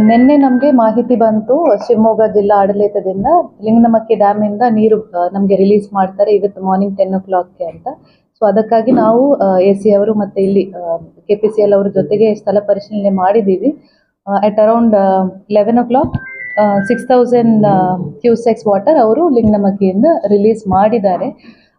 ನಿನ್ನೆ ನಮಗೆ ಮಾಹಿತಿ ಬಂತು ಶಿವಮೊಗ್ಗ ಜಿಲ್ಲಾ ಆಡಳಿತದಿಂದ ಲಿಂಗನಮಕ್ಕಿ ಡ್ಯಾಮಿಂದ ನೀರು ನಮಗೆ ರಿಲೀಸ್ ಮಾಡ್ತಾರೆ ಇವತ್ತು ಮಾರ್ನಿಂಗ್ 10 o'clockಗೆ ಅಂತ. ಸೊ ಅದಕ್ಕಾಗಿ ನಾವು AC ಅವರು ಮತ್ತು ಇಲ್ಲಿ KPCL ಅವ್ರ ಜೊತೆಗೆ ಸ್ಥಳ ಪರಿಶೀಲನೆ ಮಾಡಿದ್ದೀವಿ. At around 11 o'clock 6,000 cusecs water ಅವರು ಲಿಂಗನಮಕ್ಕಿಯಿಂದ ರಿಲೀಸ್ ಮಾಡಿದ್ದಾರೆ.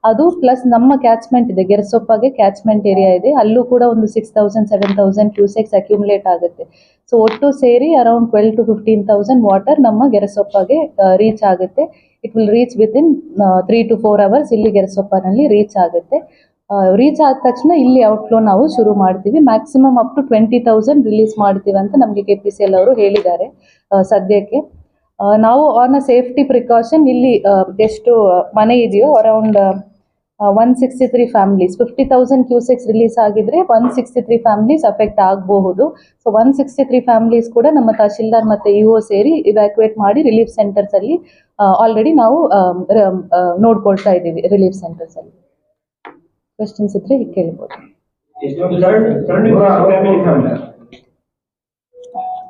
ಅದು ಪ್ಲಸ್ ನಮ್ಮ ಕ್ಯಾಚ್ಮೆಂಟ್ ಇದೆ, ಗೆರಸೊಪ್ಪಗೆ ಕ್ಯಾಚ್ಮೆಂಟ್ ಏರಿಯಾ ಇದೆ, ಅಲ್ಲೂ ಕೂಡ ಒಂದು 6,000 7,000 ಕ್ಯೂಸೆಕ್ಸ್ ಅಕ್ಯುಮುಲೇಟ್ ಆಗುತ್ತೆ. ಸೊ ಒಟ್ಟು ಸೇರಿ ಅರೌಂಡ್ 12 to 15,000 ವಾಟರ್ ನಮ್ಮ ಗೆರಸೊಪ್ಪಗೆ ರೀಚ್ ಆಗುತ್ತೆ. It will reach within 3 to 4 hours ಇಲ್ಲಿ ಗೆರಸೊಪ್ಪನಲ್ಲಿ ರೀಚ್ ಆಗುತ್ತೆ. ರೀಚ್ ಆದ ತಕ್ಷಣ ಇಲ್ಲಿ ಔಟ್ಫ್ಲೋ ನಾವು ಶುರು ಮಾಡ್ತೀವಿ. ಮ್ಯಾಕ್ಸಿಮಮ್ ಅಪ್ ಟು 20,000 ರಿಲೀಸ್ ಮಾಡ್ತೀವಿ ಅಂತ ನಮಗೆ KPCL ಅವರು ಹೇಳಿದ್ದಾರೆ. ಸದ್ಯಕ್ಕೆ ನಾವು ಆನ್ ಅ ಸೇಫ್ಟಿ ಪ್ರಿಕಾಷನ್ ಇಲ್ಲಿ ಎಷ್ಟು ಮನೆ ಇದೆಯೋ ಅರೌಂಡ್ 163 ಫ್ಯಾಮಿಲೀಸ್ 50,000 ಕ್ಯೂಸೆಕ್ಸ್ ರಿಲೀಸ್ ಆಗಿದ್ರೆ 163 ಫ್ಯಾಮಿಲೀಸ್ ಅಫೆಕ್ಟ್ ಆಗಬಹುದು. ಸೊ 163 ಫ್ಯಾಮಿಲೀಸ್ ಕೂಡ ನಮ್ಮ ತಹಶೀಲ್ದಾರ್ ಮತ್ತು EO ಸೇರಿ ಇವ್ಯಾಕ್ಯುಯೇಟ್ ಮಾಡಿ ರಿಲೀಫ್ ಸೆಂಟರ್ಸ್ ಅಲ್ಲಿ ಆಲ್ರೆಡಿ ನಾವು ನೋಡ್ಕೊಳ್ತಾ ಇದ್ದೀವಿ. ರಿಲೀಫ್ ಸೆಂಟರ್ಸ್ ಅಲ್ಲಿ ಕ್ವೆಶ್ಚನ್ಸ್ ಇದ್ರೆ ಕೇಳ್ಬೋದು.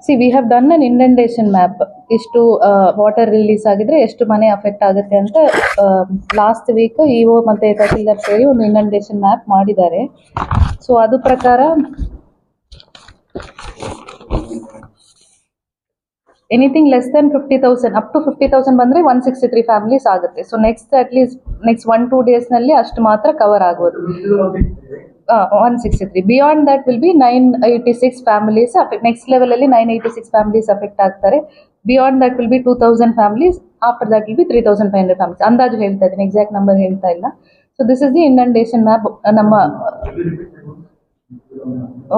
C we have done an indentation map. ಇಷ್ಟು ವಾಟರ್ ರಿಲೀಸ್ ಆಗಿದ್ರೆ ಎಷ್ಟು ಮನೆ ಅಫೆಕ್ಟ್ ಆಗುತ್ತೆ ಅಂತ ಲಾಸ್ಟ್ ವೀಕ್ EO ಮತ್ತು ತಹಶೀಲ್ದಾರ್ ಸೇರಿ ಒಂದು ಇಂಡೆಂಟೇಷನ್ ಮ್ಯಾಪ್ ಮಾಡಿದ್ದಾರೆ. ಸೊ ಅದು ಪ್ರಕಾರ anything less than 50,000 up to 50,000 ಬಂದರೆ 163 ಫ್ಯಾಮಿಲೀಸ್ ಆಗುತ್ತೆ. ಸೊ ನೆಕ್ಸ್ಟ್ 1-2 ಡೇಸ್ನಲ್ಲಿ ಅಷ್ಟು ಮಾತ್ರ ಕವರ್ ಆಗೋದು. 163 beyond that will be 986 families next ಲೆವೆಲಲ್ಲಿ 986 ಫ್ಯಾಮಿಲೀಸ್ ಅಫೆಕ್ಟ್ ಆಗ್ತಾರೆ. Beyond that will be 2,000 families. After that will be 3,500 families. ಅಂದಾಜು ಹೇಳ್ತಾ ಇದ್ದೀನಿ, ಎಕ್ಸಾಕ್ಟ್ ನಂಬರ್ ಹೇಳ್ತಾ ಇಲ್ಲ. So this is the inundation map ನಮ್ಮ.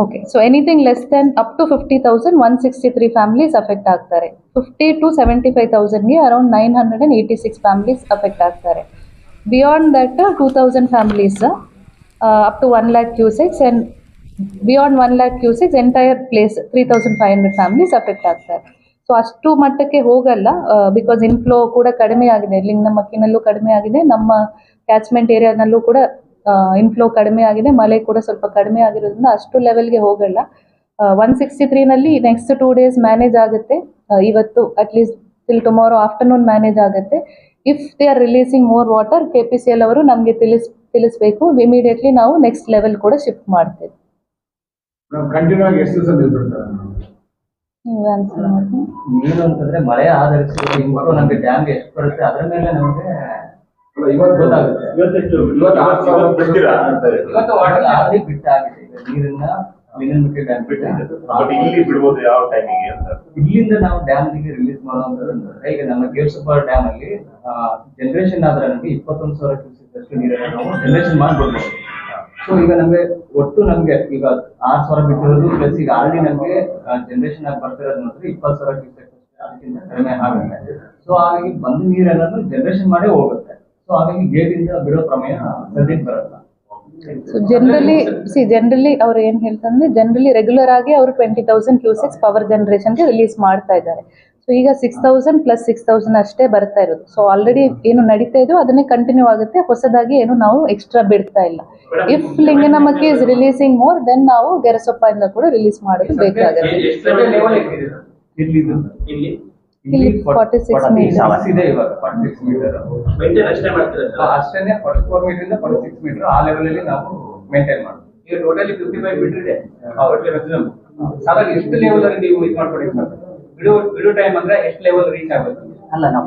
Okay, so anything less than up to 50,000 163 families affect ಆಗ್ತಾರೆ. 50 to 75,000ಗೆ ಅರೌಂಡ್ 986 ಫ್ಯಾಮಿಲೀಸ್ ಅಫೆಕ್ಟ್ ಆಗ್ತಾರೆ. Beyond that 2,000 families up to 1 lakh cusecs and beyond 1 lakh cusecs entire place 3,500 families affect ಆಗ್ತಾರೆ. So ಅಷ್ಟು ಮಟ್ಟಕ್ಕೆ ಹೋಗಲ್ಲ, because inflow ಕೂಡ ಕಡಿಮೆ ಆಗಿದೆ. ಲಿಂಗನಮಕ್ಕಿನಲ್ಲೂ ಕಡಿಮೆ ಆಗಿದೆ, ನಮ್ಮ ಕ್ಯಾಚ್ಮೆಂಟ್ ಏರಿಯಾನಲ್ಲೂ ಕೂಡ ಇನ್ಫ್ಲೋ ಕಡಿಮೆ ಆಗಿದೆ, ಮಳೆ ಕೂಡ ಸ್ವಲ್ಪ ಕಡಿಮೆ ಆಗಿರೋದ್ರಿಂದ ಅಷ್ಟು ಲೆವೆಲ್ಗೆ ಹೋಗಲ್ಲ. 163ನಲ್ಲಿ ನೆಕ್ಸ್ಟ್ 2 days ಮ್ಯಾನೇಜ್ ಆಗುತ್ತೆ. ಇವತ್ತು at least till tomorrow afternoon manage ಆಗುತ್ತೆ. If they are releasing more water KPCL ಅವರು ನಮಗೆ ತಿಳಿಸಬೇಕು. ಇಮಿಡಿಯೇಟ್ಲಿ ನಾವು ನೆಕ್ಸ್ಟ್ ಲೆವೆಲ್ ಕೂಡ ಶಿಫ್ಟ್ ಮಾಡ್ತೇವೆ. ನೀರು ಅಂತಂದ್ರೆ ಮಳೆ ಆಧರಿಸಿ ನಮಗೆ ಡ್ಯಾಮ್ ಎಷ್ಟು ಬರುತ್ತೆ ಅದರ ಮೇಲೆ ನಮಗೆ ಗೊತ್ತಾಗುತ್ತೆ. ಇವತ್ತು ವಾಟರ್ ಆಲ್ರೆಡಿ ಬಿಟ್ಟಾಗಿದೆ ನೀರನ್ನ ಲಿಂಗನಮಕ್ಕಿ ಡ್ಯಾಮ್ ಇಲ್ಲಿಂದ ನಾವು ಡ್ಯಾಮ್ಗೆ ರಿಲೀಸ್ ಮಾಡುವಂತಂದ್ರೆ ಈಗ ನಮ್ಮ ಗೇರ್ಸೊಪ್ಪ ಡ್ಯಾಮ್ ಅಲ್ಲಿ ಜನರೇಷನ್ ಆದ್ರೆ ನಮಗೆ 21,000 ಕ್ಯೂಸೆಕ್ ಅಷ್ಟು ನೀರನ್ನು ನಾವು ಜನರೇಷನ್ ಮಾಡ್ಕೊಡ್ಬೋದು. ಸೊ ಈಗ ನಮಗೆ ಒಟ್ಟು ನಮ್ಗೆ ಈಗ 6,000 ಬಿಟ್ಟಿರೋದು ಪ್ಲಸ್ ಈಗ ಆಲ್ರೆಡಿ ನಮಗೆ ಜನರೇಷನ್ ಆಗಿ ಬರ್ತಿರೋದು ಮಾತ್ರ 20,000 ಕ್ಯೂಸೆಕ್ ಅದಕ್ಕಿಂತ ಕಡಿಮೆ ಆಗುತ್ತೆ. ಸೊ ಹಾಗಾಗಿ ಬಂದ ನೀರನ್ನು ಜನರೇಷನ್ ಮಾಡೇ ಹೋಗುತ್ತೆ. ಸೊ ಹಾಗಾಗಿ ಗೇಟ್ ಇಂದ ಬಿಡೋ ಪ್ರಮೇಯ ಸದ್ಯಕ್ಕೆ ಬರಲ್ಲ. ಸೊ ಜನರಲಿ ಅವ್ರು ಏನು ಹೇಳ್ತಂದ್ರೆ ಜನರಲಿ ರೆಗ್ಯುಲರ್ ಆಗಿ ಅವರು 20,000 ಕ್ಯೂಸೆಕ್ಸ್ ಪವರ್ ಜನರೇಷನ್ಗೆ ರಿಲೀಸ್ ಮಾಡ್ತಾ ಇದ್ದಾರೆ. ಸೊ ಈಗ 6,000 + 6,000 ಅಷ್ಟೇ ಬರ್ತಾ ಇರೋದು. ಸೊ ಆಲ್ರೆಡಿ ಏನು ನಡೀತಾ ಇದೆಯೋ ಅದನ್ನೇ ಕಂಟಿನ್ಯೂ ಆಗುತ್ತೆ, ಹೊಸದಾಗಿ ಏನು ನಾವು ಎಕ್ಸ್ಟ್ರಾ ಬಿಡ್ತಾ ಇಲ್ಲ. If Linganamakki is releasing more than ನಾವು ಗೆರಸೊಪ್ಪದಿಂದ ಕೂಡ ರಿಲೀಸ್ ಮಾಡೋದು ಬೇಕಾಗುತ್ತೆ. ಇಲ್ಲಿ 46 ಮೀಟರ್ ಇದೆ, ಇವಾಗ 46 ಮೀಟರ್ ಮೇಂಟೈನ್ ಅಷ್ಟೇ ಮಾಡ್ತೀರಾ? ಅಷ್ಟೇನೆ 44 ಮೀಟರ್ ಇಂದ 46 ಮೀಟರ್ ಆ ಲೆವೆಲ್ ಅಲ್ಲಿ ನಾವು ಮೇಂಟೈನ್ ಮಾಡ್ತೀವಿ. ಈಗ ಟೋಟಲಿ 55 ಮೀಟರ್ ಇದೆ ಮ್ಯಾಕ್ಸಿಮಮ್. ಹಾಗಾಗಿ ಎಷ್ಟು ಲೆವೆಲ್ ಅಲ್ಲಿ ನೀವು ಇದು ಮಾಡ್ಕೊಂಡಿದ್ದೀರಿ ಸರ್? ಬಿಡು ಟೈಮ್ ಅಂದ್ರೆ ಎಷ್ಟು ಲೆವೆಲ್ ರೀಚ್ ಆಗುತ್ತೆ? ಅಲ್ಲ, ನಾವು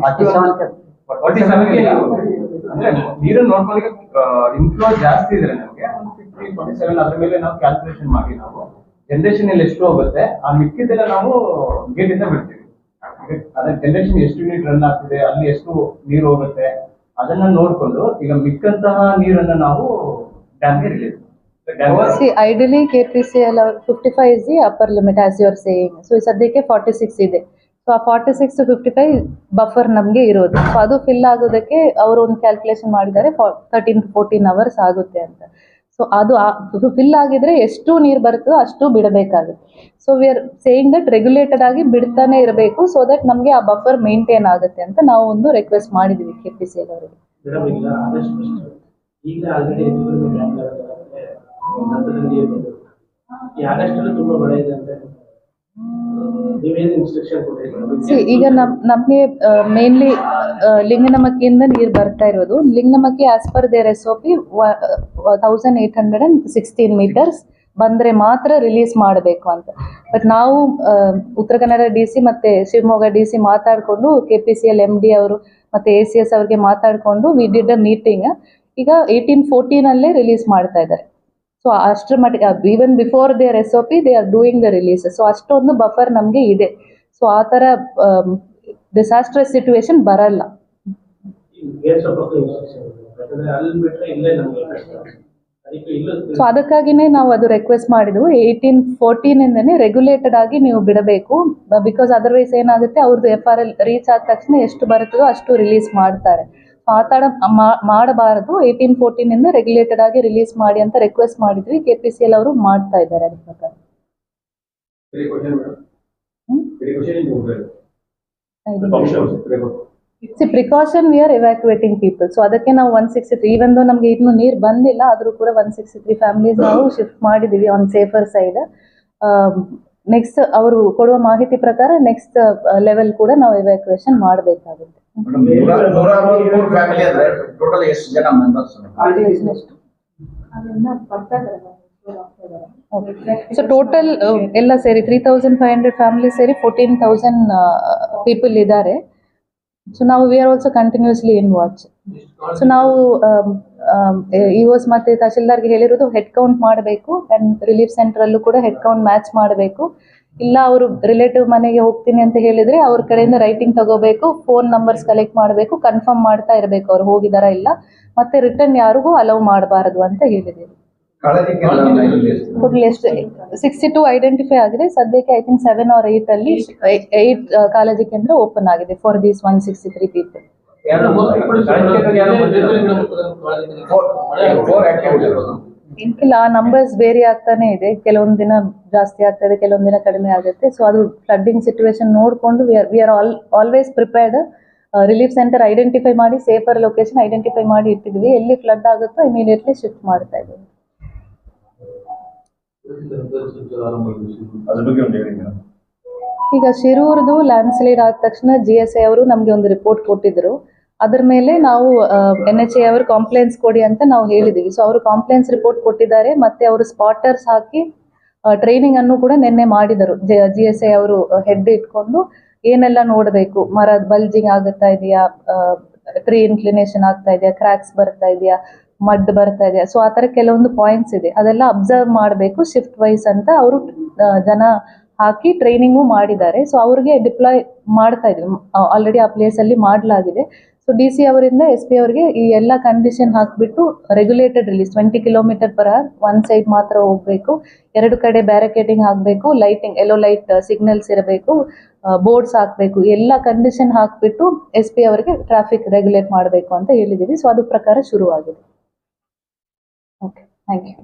47ಗೆ ಅಂದ್ರೆ ನೀರನ್ನು ನೋಡ್ಕೊಳ್ಳಿ. ಇನ್ಫ್ಲೋ ಜಾಸ್ತಿ ಇದ್ರೆ ನಮಗೆ 47 ಅದ್ರ ಮೇಲೆ ನಾವು ಕ್ಯಾಲ್ಕುಲೇಷನ್ ಮಾಡಿ ನಾವು ಜನರೇಷನ್ ಅಲ್ಲಿ ಎಷ್ಟು ಹೋಗುತ್ತೆ ಆ ಮಿಕ್ಕಿದೆಲ್ಲ ನಾವು ಗೇಟ್ ಇಂದ ಬಿಡ್ತೀವಿ. ಅದ್ರ ಜನರೇಷನ್ ಎಷ್ಟು ಯೂನಿಟ್ ರನ್ ಆಗ್ತಿದೆ, ಅಲ್ಲಿ ಎಷ್ಟು ನೀರು ಹೋಗುತ್ತೆ ಅದನ್ನ ನೋಡ್ಕೊಂಡು ಈಗ ಮಿಕ್ಕಂತಹ ನೀರನ್ನ ನಾವು ಡ್ಯಾಮ್ಗೆ release. Ideally KPCL 55 is the upper limit as you are saying. So ಸದ್ಯಕ್ಕೆ 46 ಇದೆ. ಸೊ ಆ 46 to 55 ಬಫರ್ ನಮಗೆ ಇರೋದು. ಸೊ ಅದು ಫಿಲ್ ಆಗೋದಕ್ಕೆ ಅವರು ಒಂದು ಕ್ಯಾಲ್ಕುಲೇಷನ್ ಮಾಡಿದ್ದಾರೆ 13 to 14 hours ಆಗುತ್ತೆ ಅಂತ. ಸೊ ಅದು ಫಿಲ್ ಆಗಿದ್ರೆ ಎಷ್ಟು ನೀರು ಬರ್ತದೋ ಅಷ್ಟು ಬಿಡಬೇಕಾಗುತ್ತೆ. So we are saying that regulated ಆಗಿ ಬಿಡ್ತಾನೆ ಇರಬೇಕು, ಸೊ ದಟ್ ನಮಗೆ ಆ ಬಫರ್ ಮೇಂಟೈನ್ ಆಗುತ್ತೆ ಅಂತ ನಾವು ಒಂದು ರಿಕ್ವೆಸ್ಟ್ ಮಾಡಿದ್ವಿ KPCL ಅವರಿಗೆ. ತುಂಬಾ ಮಳೆ ಇದೆ ಅಂದ್ರೆ ನೀವೇನು ಇನ್ಸ್ಟ್ರಕ್ಷನ್ ಕೊಟ್ಟಿದ್ದೀರಾ? ಸಿ ಈಗ ನಮಗೆ ಮೇನ್ಲಿ ಲಿಂಗನಮಕ್ಕಿಯಿಂದ ನೀರು ಬರ್ತಾ ಇರೋದು. Linganamakki as per their SOP 1816 metres ಬಂದರೆ ಮಾತ್ರ ರಿಲೀಸ್ ಮಾಡಬೇಕು ಅಂತ. ಬಟ್ ನಾವು ಉತ್ತರ ಕನ್ನಡ DC ಮತ್ತು ಶಿವಮೊಗ್ಗ DC ಮಾತಾಡಿಕೊಂಡು KPCL MD ಅವರು ಮತ್ತು ACS ಅವ್ರಿಗೆ ಮಾತಾಡಿಕೊಂಡು ವಿ ಡಿಡ್ ಅ ಮೀಟಿಂಗ್. ಈಗ 1814 ರಿಲೀಸ್ ಮಾಡ್ತಾ ಇದ್ದಾರೆ. ಸೊ ಅಷ್ಟರ ಮಟ್ಟಿಗೆ even before their SOP they are doing the release. So ಅಷ್ಟೊಂದು ಬಫರ್ ನಮಗೆ ಇದೆ. ಸೊ ಆ ಥರ ಡಿಸಾಸ್ಟ್ರಸ್ ಸಿಚುವೇಶನ್ ಬರಲ್ಲ. ಅಲ್ಲಿ ಬಿಟ್ಟರೆ ಇಲ್ಲೇ ನಮಗೆ ಕಷ್ಟ. ಅದಕ್ಕೆ ಇಲ್ಲ ಸೊ ಅದಕ್ಕಾಗಿನೇ ನಾವು ಅದು ರಿಕ್ವೆಸ್ಟ್ ಮಾಡಿದ್ವು. 1814 ರೆಗ್ಯುಲೇಟೆಡ್ ಆಗಿ ನೀವು ಬಿಡಬೇಕು. ಬಿಕಾಸ್ ಅದರ್ವೈಸ್ ಏನಾಗುತ್ತೆ, ಅವ್ರದ್ದು FRL ರೀಚ್ ಆದ ತಕ್ಷಣ ಎಷ್ಟು ಬರುತ್ತದೋ ಅಷ್ಟು ರಿಲೀಸ್ ಮಾಡ್ತಾರೆ. ಆ ಥರ ಮಾಡಬಾರದು. 1814 ರೆಗ್ಯುಲೇಟೆಡ್ ಆಗಿ ರಿಲೀಸ್ ಮಾಡಿ ಅಂತ ರಿಕ್ವೆಸ್ಟ್ ಮಾಡಿದ್ವಿ. KPCL ಅವರು ಮಾಡ್ತಾ ಇದ್ದಾರೆ ಅದ್ರ ಪ್ರಕಾರ. Precaution we are evacuating people. So ಅದಕ್ಕೆ ನಾವು 163 ಈವನ್ ದೋ ನಮಗೆ ಇನ್ನೂ ನೀರು ಬಂದಿಲ್ಲ, ಆದರೂ ಕೂಡ 163 ಫ್ಯಾಮಿಲೀಸ್ ನಾವು ಶಿಫ್ಟ್ ಮಾಡಿದ್ದೀವಿ ಆನ್ ಸೇಫರ್ ಸೈಡ್. ನೆಕ್ಸ್ಟ್ ಅವರು ಕೊಡುವ ಮಾಹಿತಿ ಪ್ರಕಾರ ನೆಕ್ಸ್ಟ್ ಲೆವೆಲ್ ಕೂಡ ನಾವು ಎವ್ಯಾಕ್ಯುವೇಷನ್ ಮಾಡಬೇಕಾಗುತ್ತೆ. ಸೊ ಟೋಟಲ್ ಎಲ್ಲ ಸೇರಿ 3500 ಫ್ಯಾಮಿಲಿ ಸೇರಿ 14,000 ಪೀಪಲ್ ಇದ್ದಾರೆ. ಸೊ ನಾವು we are also continuously in watch. So ನಾವು EOs ಮತ್ತು ತಹಶೀಲ್ದಾರ್ಗೆ ಹೇಳಿರೋದು ಹೆಡ್ ಕೌಂಟ್ ಮಾಡಬೇಕು ಆ್ಯಂಡ್ ರಿಲೀಫ್ ಸೆಂಟ್ರಲ್ಲೂ ಕೂಡ ಹೆಡ್ ಕೌಂಟ್ ಮ್ಯಾಚ್ ಮಾಡಬೇಕು. ಇಲ್ಲ ಅವರು ರಿಲೇಟಿವ್ ಮನೆಗೆ ಹೋಗ್ತೀನಿ ಅಂತ ಹೇಳಿದರೆ ಅವ್ರ ಕಡೆಯಿಂದ ರೈಟಿಂಗ್ ತಗೋಬೇಕು, ಫೋನ್ ನಂಬರ್ಸ್ ಕಲೆಕ್ಟ್ ಮಾಡಬೇಕು, ಕನ್ಫರ್ಮ್ ಮಾಡ್ತಾ ಇರಬೇಕು ಅವ್ರು ಹೋಗಿದಾರಾ ಇಲ್ಲ, ಮತ್ತೆ ರಿಟರ್ನ್ ಯಾರಿಗೂ ಅಲೌ ಮಾಡಬಾರದು ಅಂತ ಹೇಳಿದ್ದೀವಿ. ಟೋಟಲ್ ಎಷ್ಟು 62 ಐಡೆಂಟಿಫೈ ಆಗಿದೆ. ಸದ್ಯಕ್ಕೆ ಐ ಥಿಂಕ್ 7 or 8 ಅಲ್ಲಿ 8 ಕಾಳಜಿ ಕೇಂದ್ರ ಓಪನ್ ಆಗಿದೆ ಫಾರ್ ದೀಸ್ 163 ಪೀಪಲ್. ಇಲ್ಲ, ಆ ನಂಬರ್ಸ್ ಬೇರೆ ಆಗ್ತಾನೆ ಇದೆ. ಕೆಲವೊಂದು ದಿನ ಜಾಸ್ತಿ ಆಗ್ತಾ ಇದೆ, ಕೆಲವೊಂದು ದಿನ ಕಡಿಮೆ ಆಗುತ್ತೆ. ಸೊ ಅದು ಫ್ಲಡ್ಡಿಂಗ್ ಸಿಚುವೇಶನ್ ನೋಡಿಕೊಂಡು we are always prepared. Relief centre identify ಮಾಡಿ, ಸೇಫರ್ ಲೊಕೇಶನ್ ಐಡೆಂಟಿಫೈ ಮಾಡಿ ಇಟ್ಟಿದ್ವಿ. ಎಲ್ಲಿ ಫ್ಲಡ್ ಆಗುತ್ತೋ ಇಮಿಡಿಯೇಟ್ಲಿ ಶಿಫ್ಟ್ ಮಾಡ್ತಾ ಇದ್ದೀವಿ. ಈಗ ಶಿರೂರ್ದು ಲ್ಯಾಂಡ್ ಸ್ಲೈಡ್ ಆದ ತಕ್ಷಣ GSI ಅವರು ನಮಗೆ ಒಂದು ರಿಪೋರ್ಟ್ ಕೊಟ್ಟಿದ್ರು. ಅದ್ರ ಮೇಲೆ ನಾವು NHA ಅವರು ಕಾಂಪ್ಲೇನ್ಸ್ ಕೊಡಿ ಅಂತ ನಾವು ಹೇಳಿದ್ದೀವಿ. ಸೊ ಅವರು ಕಾಂಪ್ಲೇನ್ಸ್ ರಿಪೋರ್ಟ್ ಕೊಟ್ಟಿದ್ದಾರೆ. ಮತ್ತೆ ಅವರು ಸ್ಪಾಟರ್ಸ್ ಹಾಕಿ ಟ್ರೈನಿಂಗ್ ಅನ್ನು ಕೂಡ ನಿನ್ನೆ ಮಾಡಿದರು. GSI ಅವರು ಹೆಡ್ ಇಟ್ಕೊಂಡು ಏನೆಲ್ಲ ನೋಡಬೇಕು, ಮರ ಬಲ್ಜಿಂಗ್ ಆಗುತ್ತಾ ಇದೆಯಾ, ಟ್ರೀ ಇನ್ಕ್ಲಿನೇಷನ್ ಆಗ್ತಾ ಇದೆಯಾ, ಕ್ರ್ಯಾಕ್ಸ್ ಬರ್ತಾ ಇದೆಯಾ, ಮಡ್ ಬರ್ತಾ ಇದೆಯಾ. ಸೊ ಆ ಥರ ಕೆಲವೊಂದು ಪಾಯಿಂಟ್ಸ್ ಇದೆ, ಅದೆಲ್ಲ ಅಬ್ಸರ್ವ್ ಮಾಡಬೇಕು ಶಿಫ್ಟ್ ವೈಸ್ ಅಂತ ಅವರು ಜನ ಹಾಕಿ ಟ್ರೈನಿಂಗು ಮಾಡಿದ್ದಾರೆ. ಸೊ ಅವ್ರಿಗೆ ಡಿಪ್ಲಾಯ್ ಮಾಡ್ತಾ ಇದ್ವಿ, ಆಲ್ರೆಡಿ ಆ ಪ್ಲೇಸಲ್ಲಿ ಮಾಡಲಾಗಿದೆ. ಸೊ DC ಅವರಿಂದ SP ಅವರಿಗೆ ಈ ಎಲ್ಲ ಕಂಡೀಷನ್ ಹಾಕಿಬಿಟ್ಟು regulated release 20 km/h one side ಮಾತ್ರ ಹೋಗಬೇಕು, 2 ಕಡೆ ಬ್ಯಾರಿಕೇಡಿಂಗ್ ಆಗಬೇಕು, ಲೈಟಿಂಗ್ ಎಲ್ಲೋ ಲೈಟ್ ಸಿಗ್ನಲ್ಸ್ ಇರಬೇಕು, ಬೋರ್ಡ್ಸ್ ಹಾಕಬೇಕು, ಎಲ್ಲ ಕಂಡೀಷನ್ ಹಾಕಿಬಿಟ್ಟು SP ಅವರಿಗೆ ಟ್ರಾಫಿಕ್ ರೆಗ್ಯುಲೇಟ್ ಮಾಡಬೇಕು ಅಂತ ಹೇಳಿದ್ದೀವಿ. ಸೊ ಅದು ಪ್ರಕಾರ ಶುರುವಾಗಿದೆ. Okay, thank you.